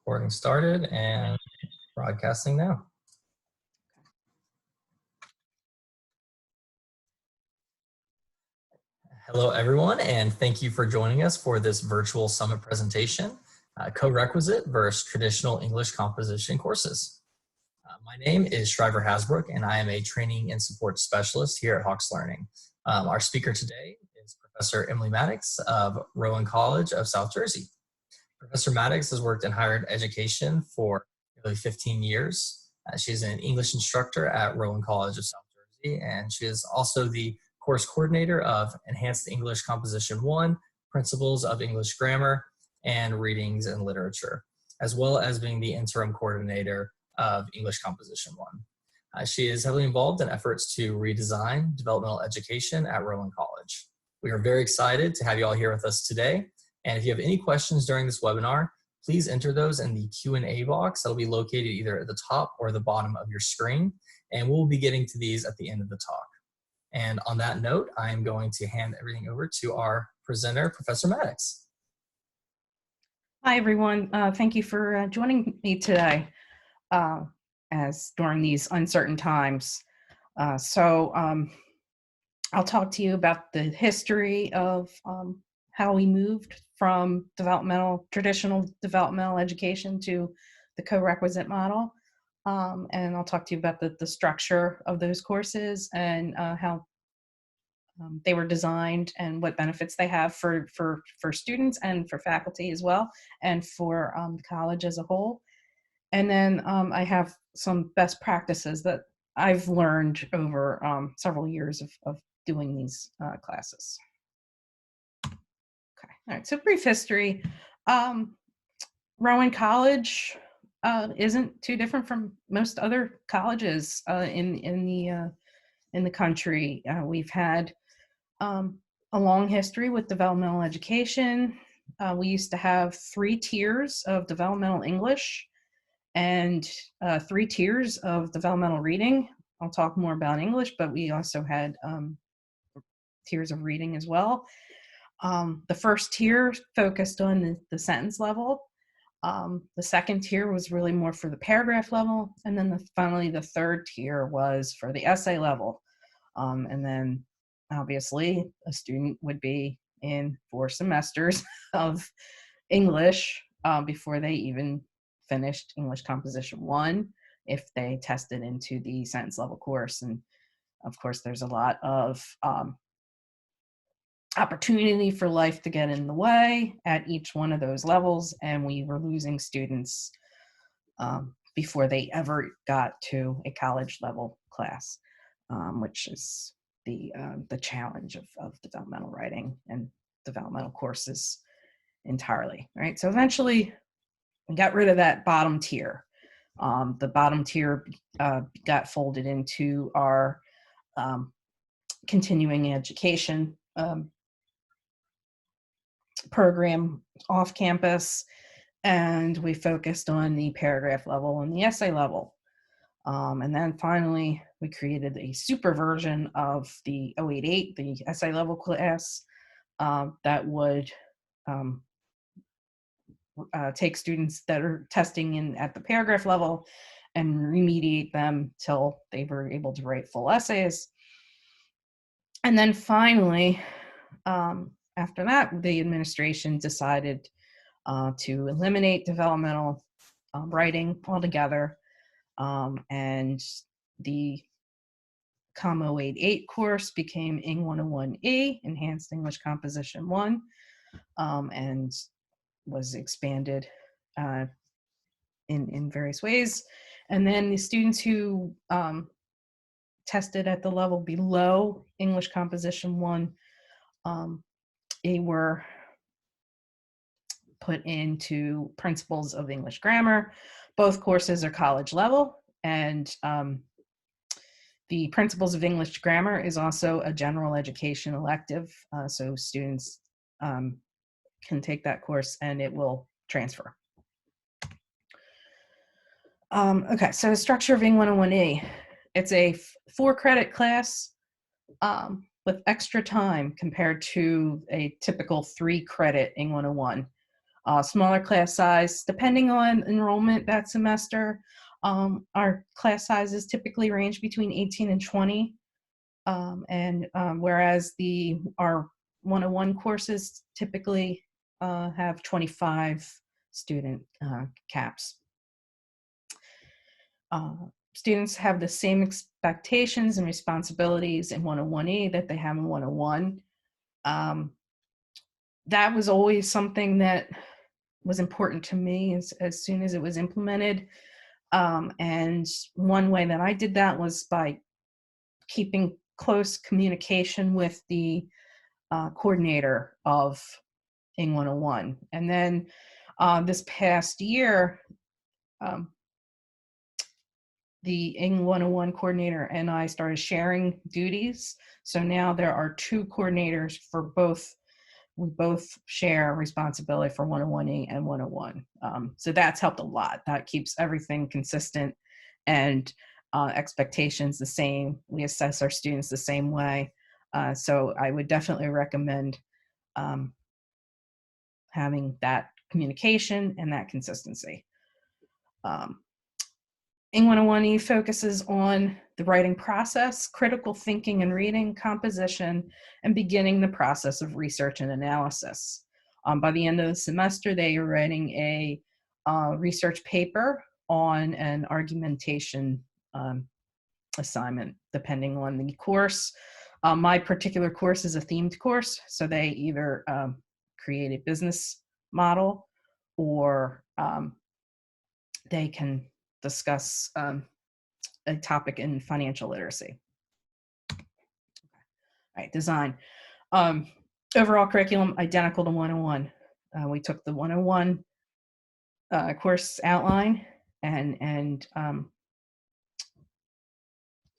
Recording started and broadcasting now. Hello, everyone, and thank you for joining us for this virtual summit presentation, Corequisite versus Traditional English Composition Courses. My name is Shriver Hasbrook, and I am a Training and Support Specialist here at Hawks Learning. Our speaker today is Professor Emily Maddox of Rowan College of South Jersey. Professor Maddox has worked in higher education for nearly 15 years. She's an English instructor at Rowan College of South Jersey, and she is also the course coordinator of Enhanced English Composition 1, Principles of English Grammar, and Readings and Literature, as well as being the interim coordinator of English Composition 1. She is heavily involved in efforts to redesign developmental education at Rowan College. We are very excited to have you all here with us today. And if you have any questions during this webinar, please enter those in the Q&A box that will be located either at the top or the bottom of your screen. And we'll be getting to these at the end of the talk. And on that note, I'm going to hand everything over to our presenter, Professor Maddox. Hi, everyone. Thank you for joining me today as during these uncertain times. I'll talk to you about the history of how we moved from traditional developmental education to the co-requisite model. And I'll talk to you about the structure of those courses and how they were designed and what benefits they have for students and for faculty as well, and for the college as a whole. And then I have some best practices that I've learned over several years of doing these classes. Okay, all right, so brief history. Rowan College isn't too different from most other colleges in the country. We've had a long history with developmental education. We used to have 3 tiers of developmental English and 3 tiers of developmental reading. I'll talk more about English, but we also had tiers of reading as well. The first tier focused on the sentence level. The second tier was really more for the paragraph level. And then finally, the third tier was for the essay level. And then obviously a student would be in 4 semesters of English before they even finished English Composition 1 if they tested into the sentence level course. And of course, there's a lot of opportunity for life to get in the way at each one of those levels, and we were losing students before they ever got to a college level class, which is the challenge of developmental writing and developmental courses entirely, right? So eventually we got rid of that bottom tier. The bottom tier got folded into our continuing education program off campus, and we focused on the paragraph level and the essay level. And then finally, we created a super version of the 088, the essay level class, that would take students that are testing at the paragraph level and remediate them till they were able to write full essays. And then finally, after that, the administration decided to eliminate developmental writing altogether. And the COM 088 course became Eng 101E, Enhanced English Composition 1, and was expanded in various ways. And then the students who tested at the level below English Composition 1, they were put into Principles of English Grammar. Both courses are college level, and the Principles of English Grammar is also a general education elective, so students can take that course and it will transfer. Okay, so the structure of Eng 101E. It's a 4-credit class with extra time compared to a typical 3-credit Eng 101. Smaller class size, depending on enrollment that semester. Our class sizes typically range between 18 and 20. Whereas our 101 courses typically have 25 student caps. Students have the same expectations and responsibilities in 101E that they have in 101. That was always something that was important to me as soon as it was implemented. And one way that I did that was by keeping close communication with the coordinator of Ing 101. And then this past year, the Ing 101 coordinator and I started sharing duties. So now there are 2 coordinators for both. We both share responsibility for 101E and 101. So that's helped a lot. That keeps everything consistent and expectations the same. We assess our students the same way. So I would definitely recommend having that communication and that consistency. Ing 101E focuses on the writing process, critical thinking and reading, composition, and beginning the process of research and analysis. By the end of the semester, they are writing a research paper on an argumentation assignment, depending on the course. My particular course is a themed course, so they either create a business model or they can discuss a topic in financial literacy. All right, design. Overall curriculum, identical to 101. We took the 101 course outline and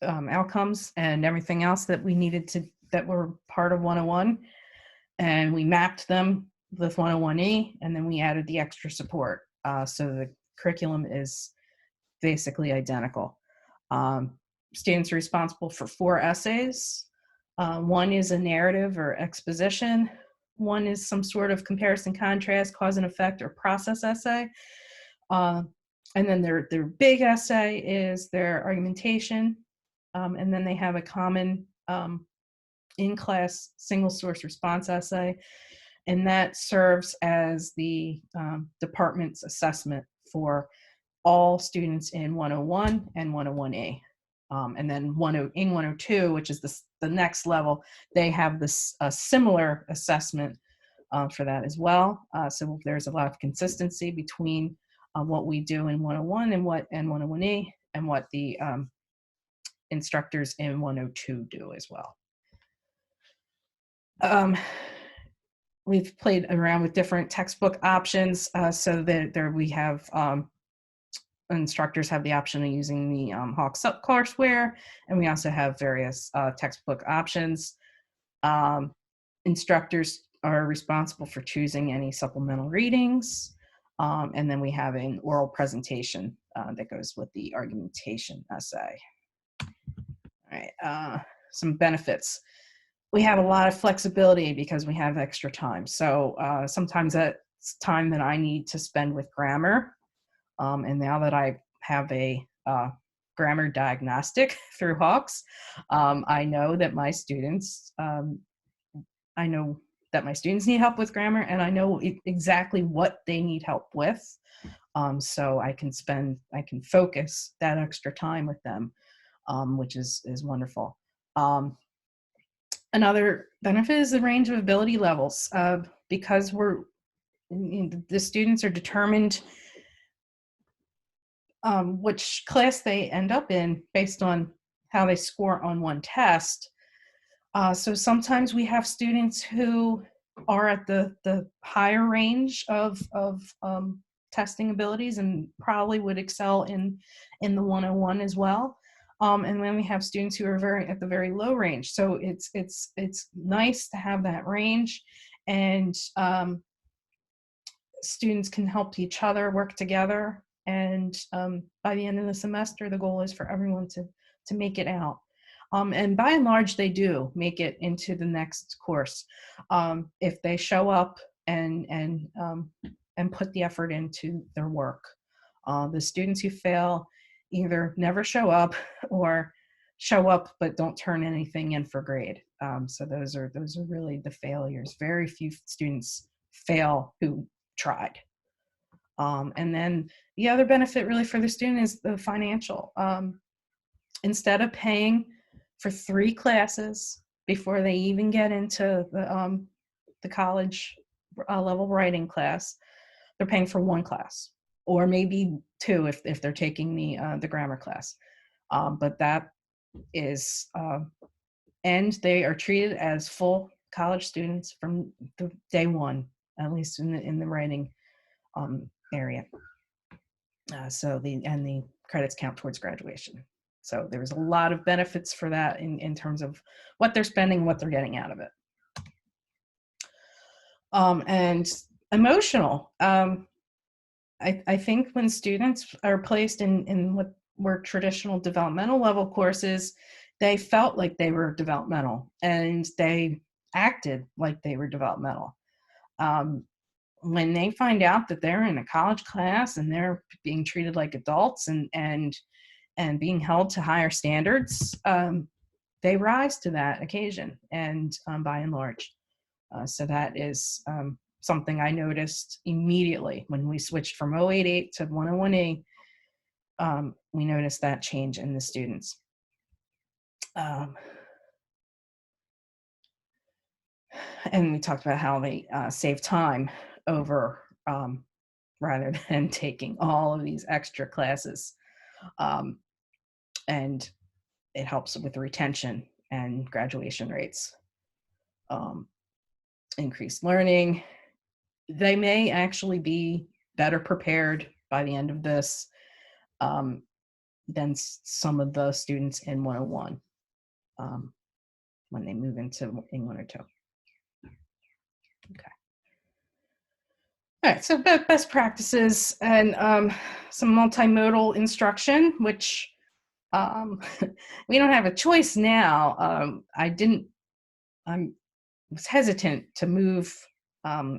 outcomes and everything else that we needed that were part of 101, and we mapped them with 101E, and then we added the extra support. So the curriculum is basically identical. Students are responsible for 4 essays. One is a narrative or exposition. One is some sort of comparison, contrast, cause and effect, or process essay. And then their big essay is their argumentation. And then they have a common in-class single source response essay. And that serves as the department's assessment for all students in 101 and 101A. And then Ing 102, which is the next level, they have this similar assessment for that as well. So there's a lot of consistency between what we do in 101 and 101E and what the instructors in 102 do as well. We've played around with different textbook options so that there we have instructors have the option of using the Hawk courseware, and we also have various textbook options. Instructors are responsible for choosing any supplemental readings, and then we have an oral presentation that goes with the argumentation essay. All right, some benefits. We have a lot of flexibility because we have extra time. So sometimes that's time that I need to spend with grammar. And now that I have a grammar diagnostic through Hawks, I know that my students need help with grammar, and I know exactly what they need help with. So I can focus that extra time with them, which is wonderful. Another benefit is the range of ability levels, because the students are determined which class they end up in based on how they score on one test. So sometimes we have students who are at the higher range of testing abilities and probably would excel in the 101 as well. And then we have students who are at the very low range. So it's nice to have that range, and students can help each other work together. And by the end of the semester, the goal is for everyone to make it out. And by and large, they do make it into the next course. If they show up and and put the effort into their work. The students who fail either never show up or show up but don't turn anything in for grade. So those are really the failures. Very few students fail who tried. And then the other benefit really for the student is the financial. Instead of paying for 3 classes before they even get into the college level writing class, they're paying for 1 class, or maybe 2 if they're taking the grammar class. But that is, and they are treated as full college students from the day one, at least in the writing area. So the credits count towards graduation. So there's a lot of benefits for that in terms of what they're spending, what they're getting out of it. And emotional. I think when students are placed in what were traditional developmental level courses, they felt like they were developmental and they acted like they were developmental. When they find out that they're in a college class and they're being treated like adults and being held to higher standards, they rise to that occasion, and by and large. So that is something I noticed immediately when we switched from 088 to 101A. We noticed that change in the students. And we talked about how they save time over rather than taking all of these extra classes. And it helps with retention and graduation rates. Increased learning. They may actually be better prepared by the end of this than some of the students in 101 when they move into 102. Okay. All right, so best practices and some multimodal instruction, which we don't have a choice now. I was hesitant to move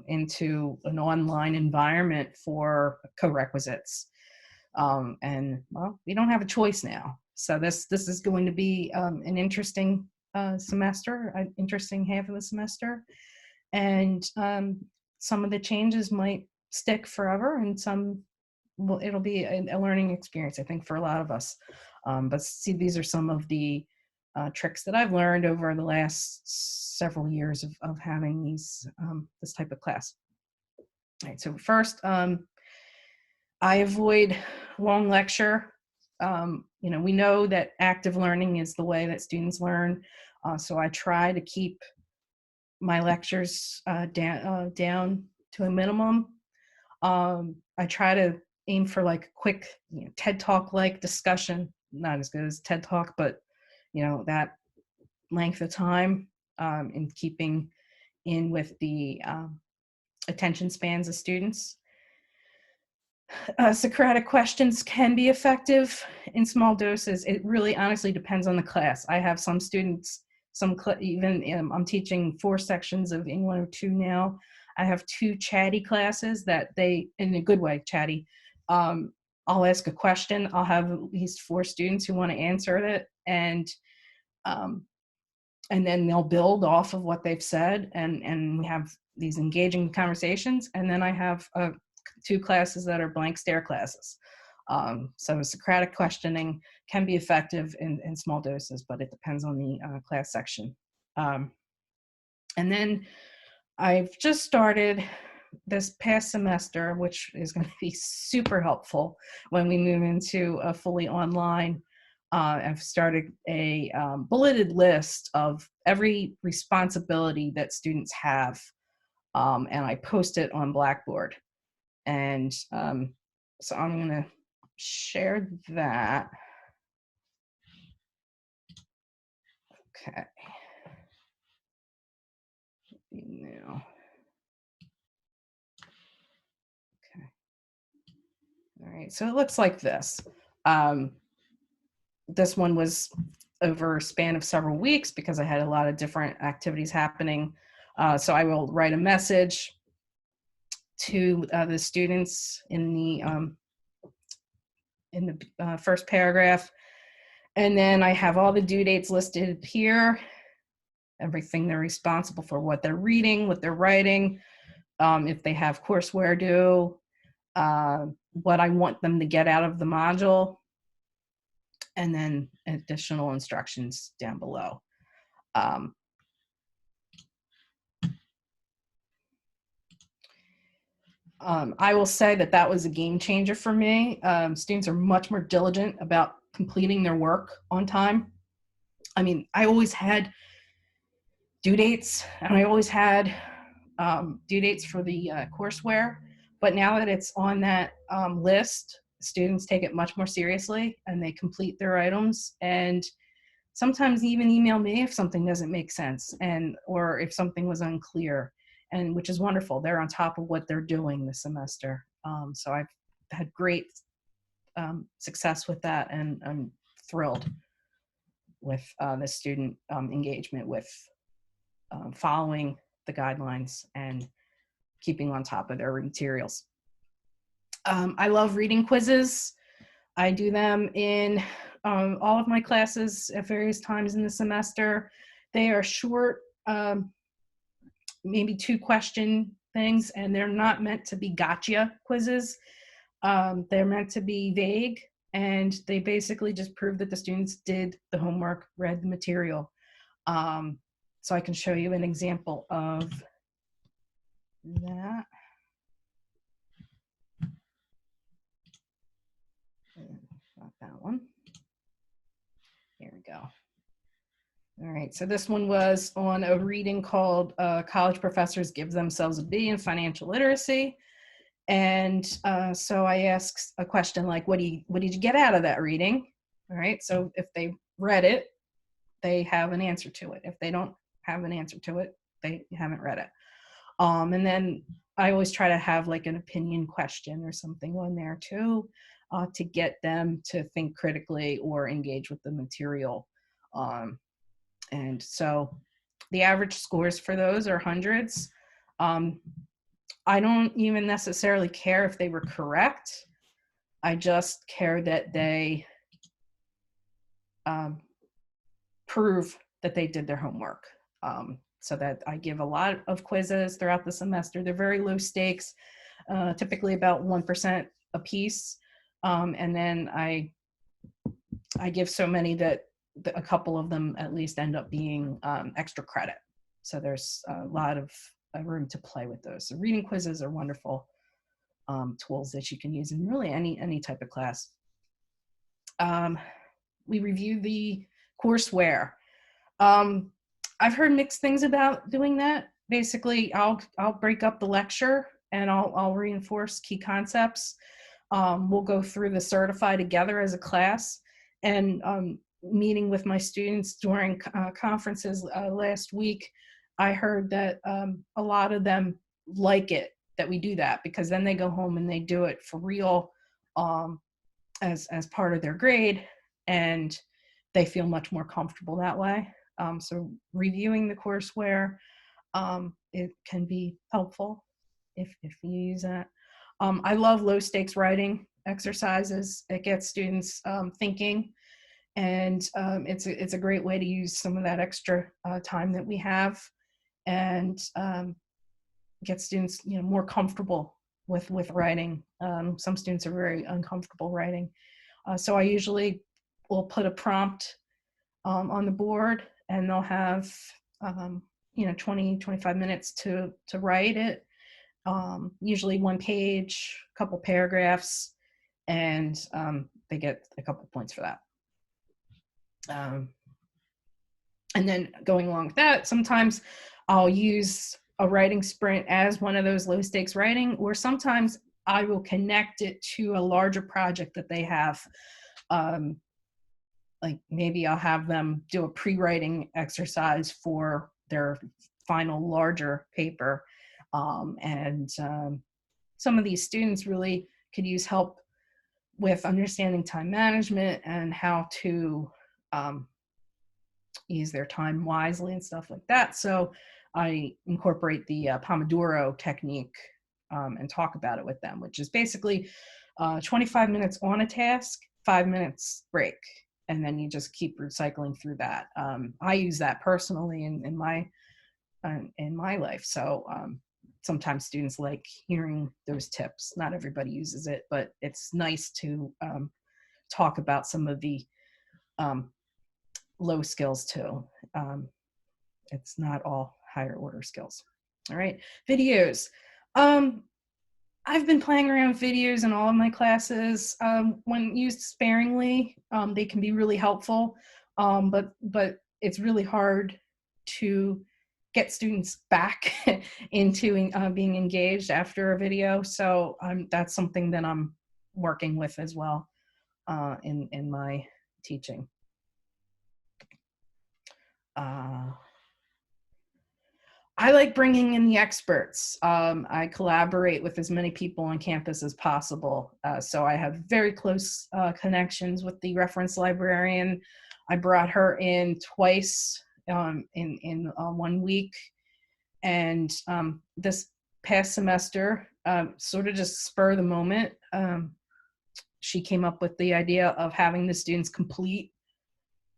into an online environment for co-requisites. And well, we don't have a choice now. So this is going to be an interesting semester, an interesting half of the semester. And some of the changes might stick forever, and some it'll be a learning experience, I think, for a lot of us. But see, these are some of the tricks that I've learned over the last several years of having this type of class. All right, so first, I avoid long lecture. We know that active learning is the way that students learn, so I try to keep my lectures down to a minimum. I try to aim for like a quick TED Talk like discussion, not as good as TED Talk, but that length of time in keeping in with the attention spans of students. Socratic questions can be effective in small doses. It really honestly depends on the class. I have some students, I'm teaching 4 sections of Eng 102 now. I have 2 chatty classes that they, in a good way, chatty. I'll ask a question. I'll have at least 4 students who want to answer it, and then they'll build off of what they've said, and we have these engaging conversations. And then I have 2 classes that are blank stare classes. So Socratic questioning can be effective in small doses, but it depends on the class section. And then I've just started this past semester, which is going to be super helpful when we move into a fully online. I've started a bulleted list of every responsibility that students have, and I post it on Blackboard. And so I'm going to share that. Okay. Now. Okay. All right. So it looks like this. This one was over a span of several weeks because I had a lot of different activities happening. So I will write a message, to the students in the first paragraph. And then I have all the due dates listed here, everything they're responsible for, what they're reading, what they're writing, if they have courseware due, what I want them to get out of the module, and then additional instructions down below. I will say that that was a game changer for me. Students are much more diligent about completing their work on time. I mean, I always had due dates, and I always had due dates for the courseware, but now that it's on that list, students take it much more seriously and they complete their items, and sometimes even email me if something doesn't make sense, and or if something was unclear, and which is wonderful. They're on top of what they're doing this semester. So I've had great success with that, and I'm thrilled with the student engagement with following the guidelines and keeping on top of their materials. I love reading quizzes. I do them in all of my classes at various times in the semester. They are short, maybe 2-question things, and they're not meant to be gotcha quizzes. They're meant to be vague, and they basically just prove that the students did the homework, read the material. So I can show you an example of that. Not that one. Here we go. All right, so this one was on a reading called College Professors Give Themselves a B in Financial Literacy. And so I asked a question like, what did you get out of that reading? All right, so if they read it, they have an answer to it. If they don't have an answer to it, they haven't read it. And then I always try to have like an opinion question or something on there too, to get them to think critically or engage with the material. And so the average scores for those are hundreds. I don't even necessarily care if they were correct. I just care that they prove that they did their homework. So that I give a lot of quizzes throughout the semester. They're very low stakes, typically about 1% a piece. And then I give so many that a couple of them at least end up being extra credit. So there's a lot of room to play with those. So reading quizzes are wonderful tools that you can use in really any type of class. We review the courseware. I've heard mixed things about doing that. Basically, I'll break up the lecture and I'll reinforce key concepts. We'll go through the Certify together as a class, and meeting with my students during conferences last week, I heard that a lot of them like it that we do that, because then they go home and they do it for real as part of their grade, and they feel much more comfortable that way. So reviewing the courseware, it can be helpful if you use that. I love low stakes writing exercises. It gets students thinking, and it's a great way to use some of that extra time that we have, and get students more comfortable with writing. Some students are very uncomfortable writing, so I usually will put a prompt on the board, and they'll have 20-25 minutes to write it. Usually 1 page, a couple paragraphs, and they get a couple points for that. And then going along with that, sometimes I'll use a writing sprint as one of those low stakes writing, or sometimes I will connect it to a larger project that they have. Like maybe I'll have them do a pre-writing exercise for their final larger paper. And some of these students really could use help with understanding time management and how to use their time wisely and stuff like that. So I incorporate the Pomodoro technique and talk about it with them, which is basically 25 minutes on a task, 5 minutes break, and then you just keep recycling through that. I use that personally in my life. So sometimes students like hearing those tips. Not everybody uses it, but it's nice to talk about some of the low skills too. It's not all higher order skills. All right, videos. I've been playing around with videos in all of my classes. When used sparingly, they can be really helpful, but it's really hard to get students back into being engaged after a video. So that's something that I'm working with as well in my teaching. I like bringing in the experts. I collaborate with as many people on campus as possible. So I have very close connections with the reference librarian. I brought her in twice in 1 week. And this past semester, sort of just spur of the moment, she came up with the idea of having the students complete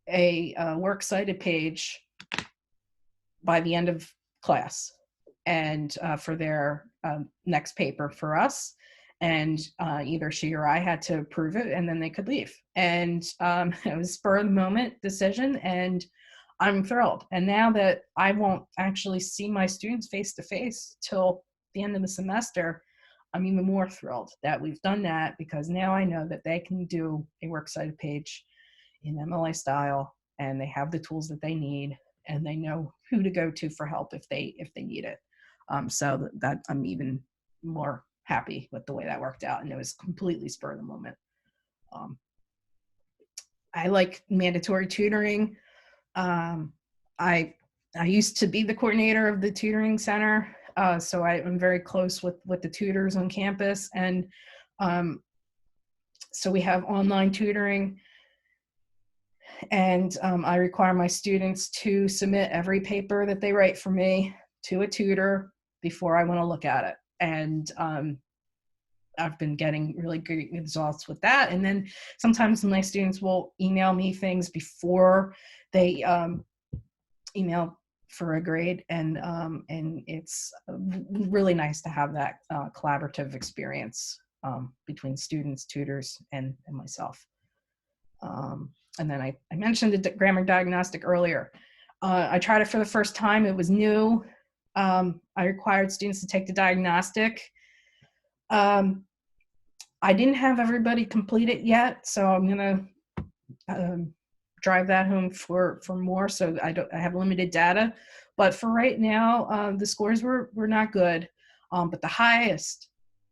a works cited page by the end of class, and for their next paper for us, and either she or I had to approve it, and then they could leave. And it was spur of the moment decision, and I'm thrilled. And now that I won't actually see my students face to face till the end of the semester, I'm even more thrilled that we've done that, because now I know that they can do a works cited page in MLA style, and they have the tools that they need, and they know who to go to for help if they need it. So that I'm even more happy with the way that worked out, and it was completely spur of the moment. I like mandatory tutoring. I used to be the coordinator of the tutoring center, so I'm very close with the tutors on campus, and so we have online tutoring. And I require my students to submit every paper that they write for me to a tutor before I want to look at it. And I've been getting really good results with that. And then sometimes my students will email me things before they email for a grade. And it's really nice to have that collaborative experience between students, tutors, and myself. And then I mentioned the grammar diagnostic earlier. I tried it for the first time. It was new. I required students to take the diagnostic. I didn't have everybody complete it yet, so I'm gonna drive that home for more. So I have limited data, but for right now, the scores were not good. But the highest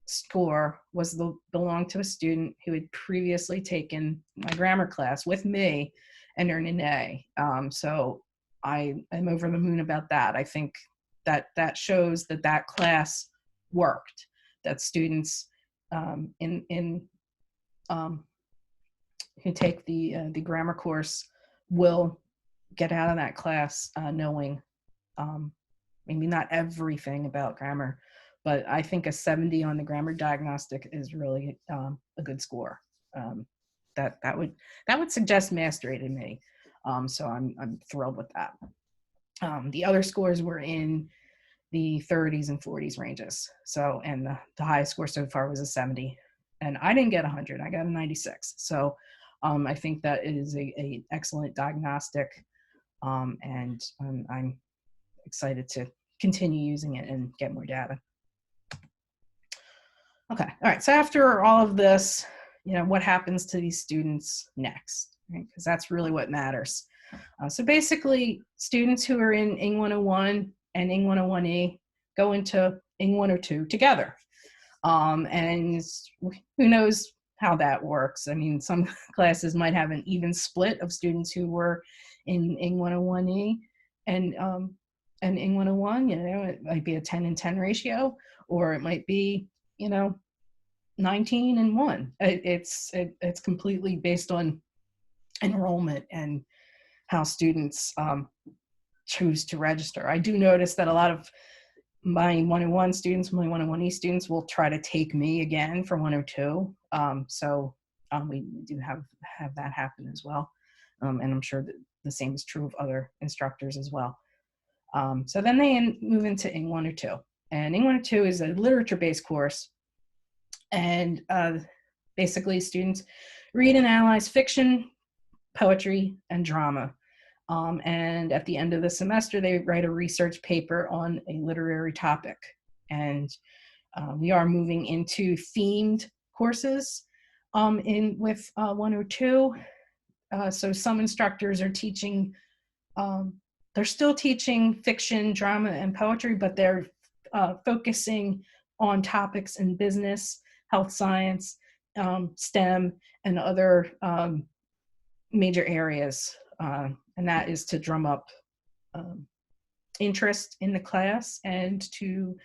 score belonged to a student who had previously taken my grammar class with me and earned an A. So I am over the moon about that. I think that shows that class worked, that students who take the grammar course will get out of that class knowing maybe not everything about grammar, but I think a 70 on the grammar diagnostic is really a good score. That would suggest mastery to me. So I'm thrilled with that. The other scores were in the 30s and 40s ranges. So, and the highest score so far was a 70, and I didn't get 100. I got a 96. So I think that is a excellent diagnostic, and I'm excited to continue using it and get more data. Okay, all right, so after all of this, what happens to these students next, right? Because that's really what matters. So basically, students who are in Eng 101 and Eng 101E go into Eng 102 together. And who knows how that works. I mean, some classes might have an even split of students who were in Eng 101E and Eng 101, it might be a 10 and 10 ratio, or it might be, 19 and 1. It's completely based on enrollment and how students choose to register. I do notice that a lot of my 101 students, my 101E students will try to take me again for 102. We do have that happen as well. And I'm sure that the same is true of other instructors as well. So then they move into Eng 102. And Eng 102 is a literature-based course. And basically students read and analyze fiction, poetry, and drama. And at the end of the semester, they write a research paper on a literary topic. And we are moving into themed courses with 102. So some instructors are teaching, they're still teaching fiction, drama, and poetry, but they're focusing on topics in business, health science, STEM, and other major areas. And that is to drum up interest in the class and to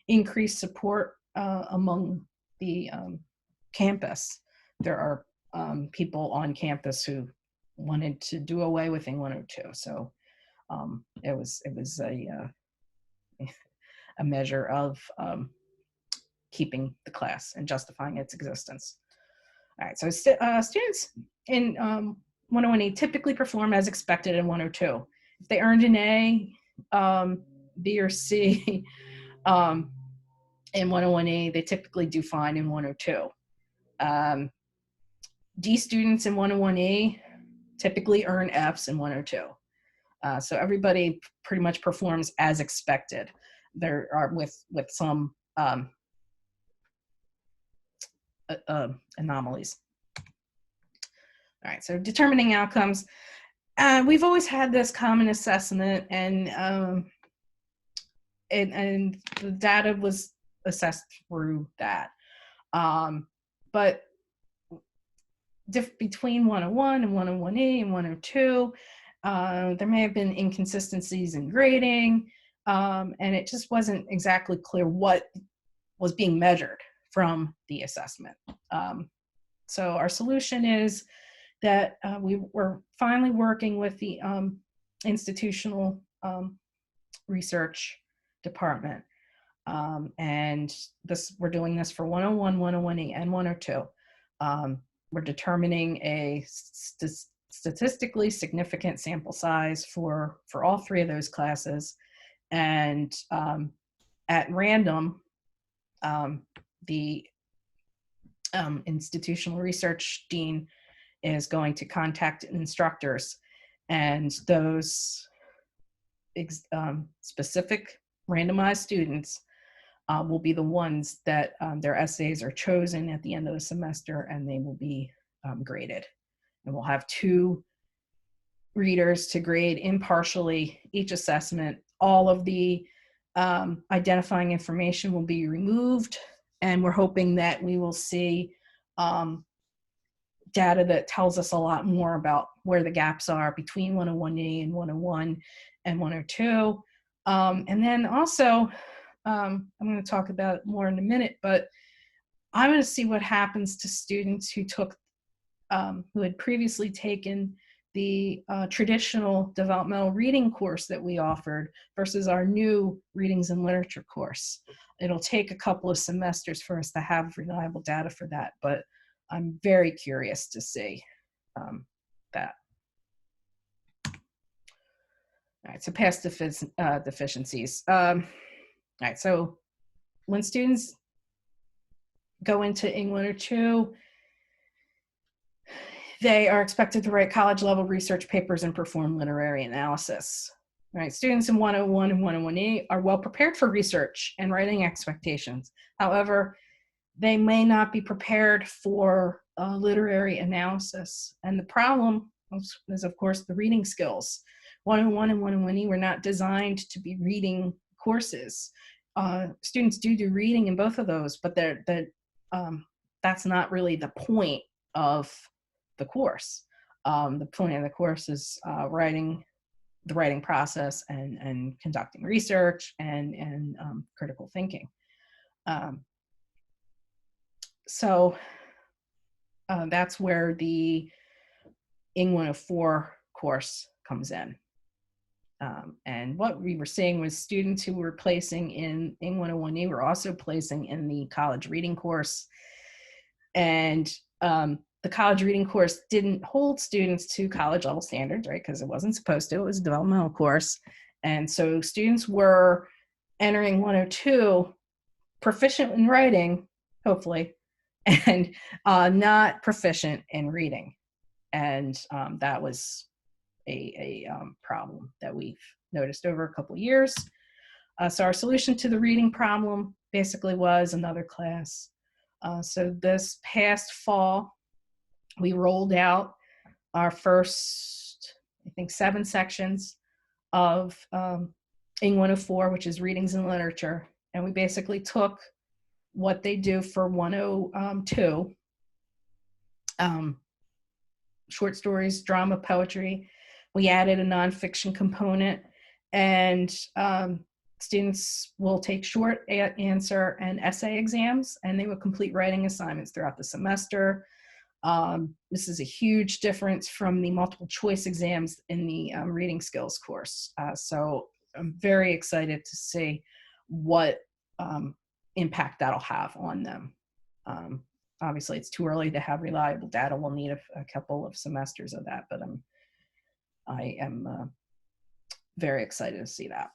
increase support among the campus. There are people on campus who wanted to do away with Eng 102. So it was a measure of keeping the class and justifying its existence. All right, so students in 101E typically perform as expected in 102. If they earned an A, B, or C in 101E, they typically do fine in 102. D students in 101E typically earn Fs in 102. So everybody pretty much performs as expected. There are with some anomalies. All right, so determining outcomes. We've always had this common assessment, and the data was assessed through that. But between 101 and 101E and 102, there may have been inconsistencies in grading, and it just wasn't exactly clear what was being measured from the assessment. So our solution is that we were finally working with the institutional research department. And we're doing this for 101, 101E, and 102. We're determining a statistically significant sample size for all three of those classes. And at random, the institutional research dean is going to contact instructors, and those specific randomized students will be the ones that their essays are chosen at the end of the semester, and they will be graded. And we'll have 2 readers to grade impartially each assessment. All of the identifying information will be removed, and we're hoping that we will see data that tells us a lot more about where the gaps are between 101E and 101 and 102. And then also, I'm going to talk about it more in a minute, but I'm going to see what happens to students who who had previously taken the traditional developmental reading course that we offered versus our new readings and literature course. It'll take a couple of semesters for us to have reliable data for that, but I'm very curious to see that. All right, so past deficiencies. All right, so when students go into Eng 102, they are expected to write college-level research papers and perform literary analysis. All right, students in 101 and 101E are well prepared for research and writing expectations. However, they may not be prepared for literary analysis. And the problem is, of course, the reading skills. 101 and 101E were not designed to be reading courses. Students do reading in both of those, but that's not really the point of the course. The point of the course is the writing process and conducting research and critical thinking. So that's where the Eng 104 course comes in. And what we were seeing was students who were placing in 101E were also placing in the college reading course. And the college reading course didn't hold students to college level standards, right? Because it wasn't supposed to. It was a developmental course. And so students were entering 102 proficient in writing, hopefully, and not proficient in reading. And that was a problem that we've noticed over a couple of years. So our solution to the reading problem basically was another class. So this past fall, we rolled out our first, I think, 7 sections of Ing 104, which is readings and literature. And we basically took what they do for 102, short stories, drama, poetry. We added a nonfiction component, and students will take short answer and essay exams, and they will complete writing assignments throughout the semester. This is a huge difference from the multiple choice exams in the reading skills course. So I'm very excited to see what impact that'll have on them. Obviously, it's too early to have reliable data. We'll need a couple of semesters of that, but I am very excited to see that.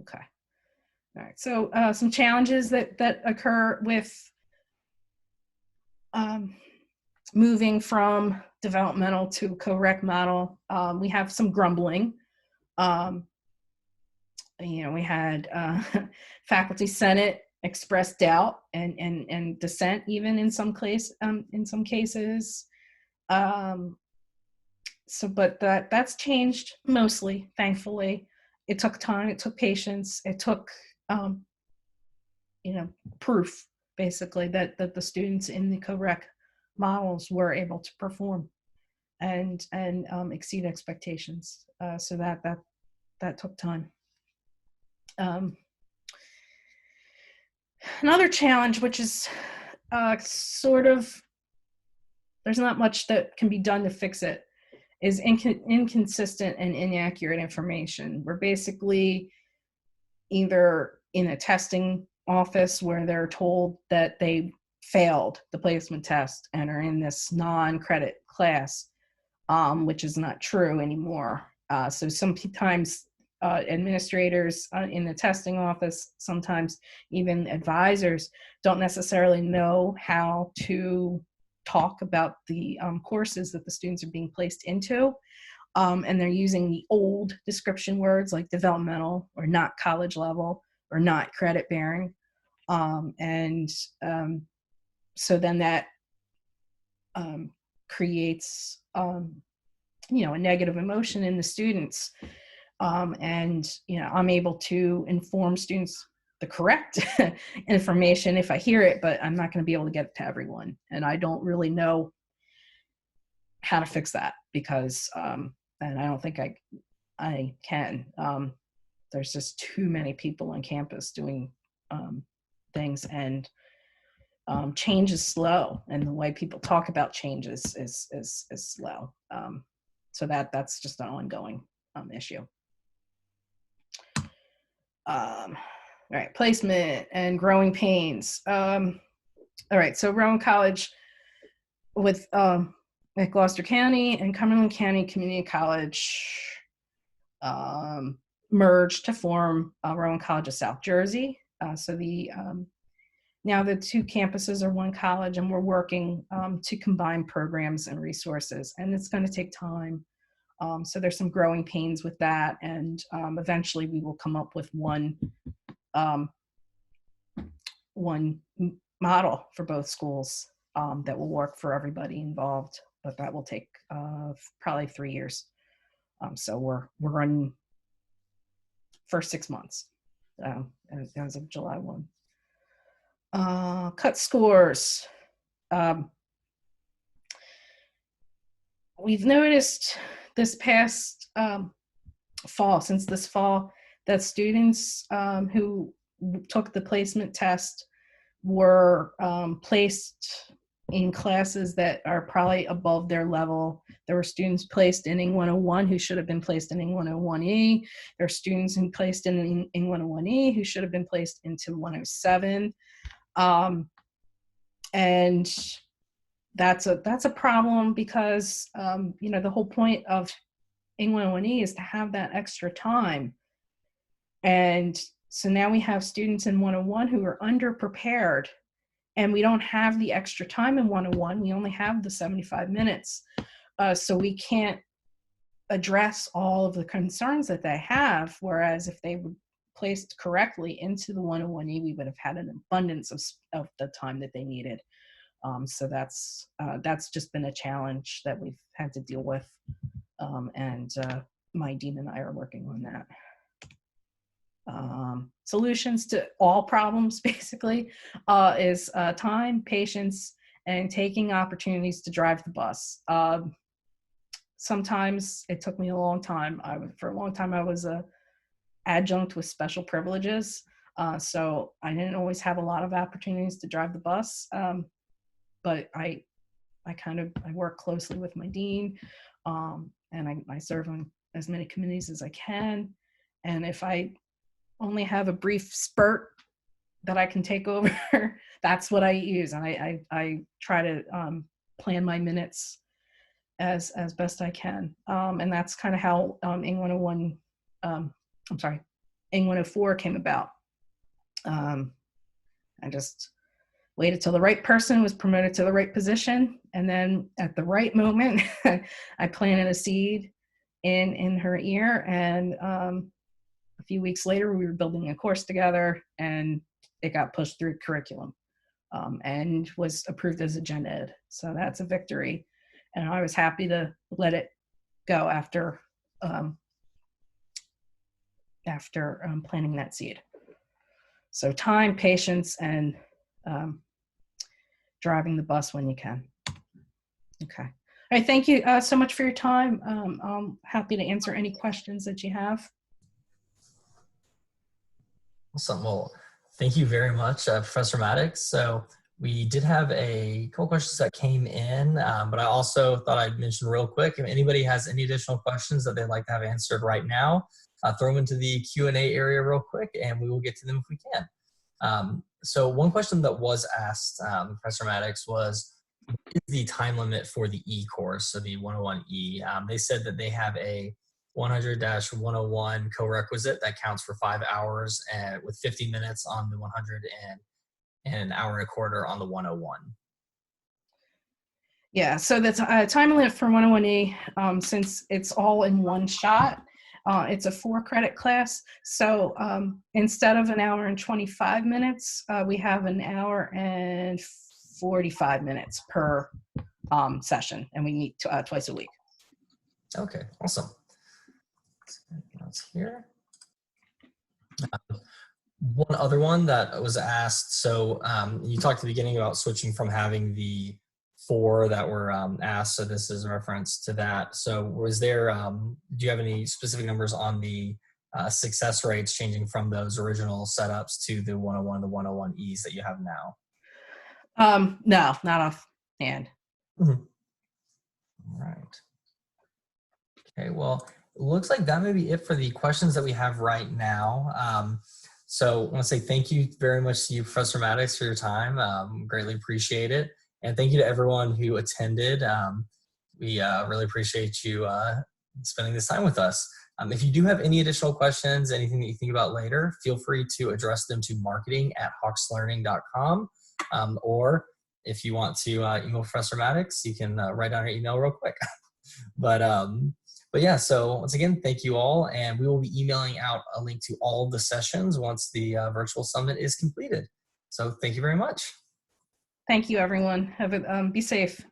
Okay. All right. So some challenges that occur with moving from developmental to co-rec model. We have some grumbling. We had faculty senate express doubt and dissent, even in some cases. But that's changed mostly, thankfully. It took time, it took patience, it took proof, basically, that the students in the co-rec models were able to perform and exceed expectations. So that took time. Another challenge, which is there's not much that can be done to fix it, is inconsistent and inaccurate information. We're basically either in a testing office where they're told that they failed the placement test and are in this non-credit class, which is not true anymore. So sometimes administrators in the testing office, sometimes even advisors, don't necessarily know how to talk about the courses that the students are being placed into. And they're using the old description words like developmental or not college level or not credit bearing. So then that creates a negative emotion in the students. I'm able to inform students the correct information if I hear it, but I'm not going to be able to get it to everyone. And I don't really know how to fix that because, and I don't think I can. There's just too many people on campus doing things, and change is slow, and the way people talk about change is slow. So that's just an ongoing issue. All right, placement and growing pains. All right, so Rowan College with at Gloucester County and Cumberland County Community College merged to form Rowan College of South Jersey. So now the 2 campuses are one college, and we're working to combine programs and resources, and it's going to take time. So there's some growing pains with that, and eventually we will come up with one model for both schools that will work for everybody involved, but that will take probably 3 years. So we're running first 6 months as of July 1. Cut scores. We've noticed this past since this fall, that students who took the placement test were placed in classes that are probably above their level. There were students placed in Eng 101 who should have been placed in Eng 101E. There are students who placed in Eng 101E who should have been placed into 107. And that's a problem because, the whole point of Eng 101E is to have that extra time. And so now we have students in 101 who are underprepared, and we don't have the extra time in 101. We only have the 75 minutes. So we can't address all of the concerns that they have. Whereas if they were placed correctly into the 101E, we would have had an abundance of the time that they needed. So that's just been a challenge that we've had to deal with. And my dean and I are working on that. Solutions to all problems basically is time, patience, and taking opportunities to drive the bus. Sometimes it took me a long time. For a long time, I was a adjunct with special privileges. So I didn't always have a lot of opportunities to drive the bus. But I work closely with my dean, and I serve on as many committees as I can. And if I only have a brief spurt that I can take over, that's what I use. And I try to plan my minutes as best I can. And that's kind of how Eng 101, Eng 104 came about. I just waited till the right person was promoted to the right position. And then at the right moment, I planted a seed in her ear. And a few weeks later, we were building a course together, and it got pushed through curriculum and was approved as Agenda Ed. So that's a victory. And I was happy to let it go after planting that seed. So time, patience, and driving the bus when you can. Okay. All right. Thank you so much for your time. I'm happy to answer any questions that you have. Awesome. Well, thank you very much, Professor Maddox. So we did have a couple questions that came in, but I also thought I'd mention real quick, if anybody has any additional questions that they'd like to have answered right now, throw them into the Q&A area real quick, and we will get to them if we can. So one question that was asked, Professor Maddox, was, what is the time limit for the E course, so the 101E? They said that they have a 100-101 co-requisite that counts for 5 hours and with 50 minutes on the 100 and an hour and a quarter on the 101. Yeah, so the time limit for 101E, since it's all in one shot, it's a 4-credit class. So instead of an hour and 25 minutes, we have an hour and 45 minutes per session, and we meet twice a week. Okay, awesome. Let's here. One other one that was asked, so you talked at the beginning about switching from having the 4 that were asked, so this is a reference to that. So was there, do you have any specific numbers on the success rates changing from those original setups to the 101 to 101Es that you have now? No, not offhand. Mm-hmm. All right. Okay, well, it looks like that may be it for the questions that we have right now. So I want to say thank you very much to you, Professor Maddox, for your time. Greatly appreciate it. And thank you to everyone who attended. We really appreciate you spending this time with us. If you do have any additional questions, anything that you think about later, feel free to address them to marketing@hawkslearning.com. Or if you want to email Professor Maddox, you can write down your email real quick. But yeah, so once again, thank you all, and we will be emailing out a link to all of the sessions once the virtual summit is completed. So thank you very much. Thank you, everyone. Be safe.